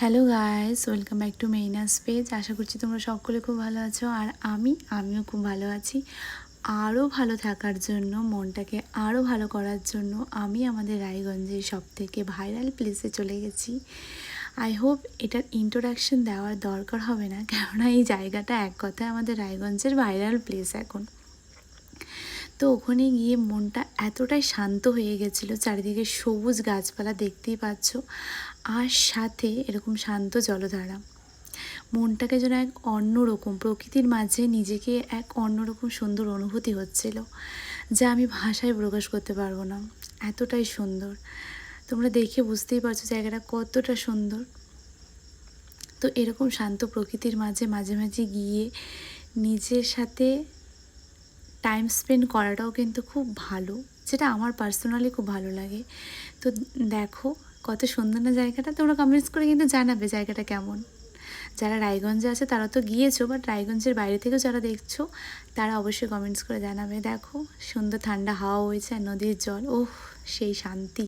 Hello guys, welcome back to মেইনাস page. আশা করছি তোমরা সকলে খুব ভালো আছো, আর আমিও খুব ভালো আছি। আরও ভালো থাকার জন্য, মনটাকে আরও ভালো করার জন্য আমি আমাদের রায়গঞ্জের সবথেকে ভাইরাল প্লেসে চলে গেছি। আই হোপ এটার ইন্ট্রোডাকশন দেওয়ার দরকার হবে না, কেননা এই জায়গাটা এক কথায় আমাদের রায়গঞ্জের ভাইরাল প্লেস এখন। তো ওখানে গিয়ে মনটা এতটাই শান্ত হয়ে গেছিলো, চারিদিকে সবুজ গাছপালা দেখতেই পাচ্ছ, আর সাথে এরকম শান্ত জলধারা। মনটাকে যেন এক অন্যরকম প্রকৃতির মাঝে নিজেকে এক অন্যরকম সুন্দর অনুভূতি হচ্ছিল, যা আমি ভাষায় প্রকাশ করতে পারবো না, এতটাই সুন্দর। তোমরা দেখে বুঝতেই পারছো জায়গাটা কতটা সুন্দর। তো এরকম শান্ত প্রকৃতির মাঝে মাঝে মাঝে গিয়ে নিজের সাথে টাইম স্পেন্ড করাটাও কিন্তু খুব ভালো, যেটা আমার পার্সোনালি খুব ভালো লাগে। তো দেখো কত সুন্দর না জায়গাটা। তোমরা কমেন্টস করে কিন্তু জানাবে জায়গাটা কেমন। যারা রায়গঞ্জে আছে তারা তো গিয়েছো, বাট রায়গঞ্জের বাইরে থেকেও যারা দেখছো তারা অবশ্যই কমেন্টস করে জানাবে। দেখো সুন্দর ঠান্ডা হাওয়া হয়েছে আর নদীর জল, ওহ সেই শান্তি।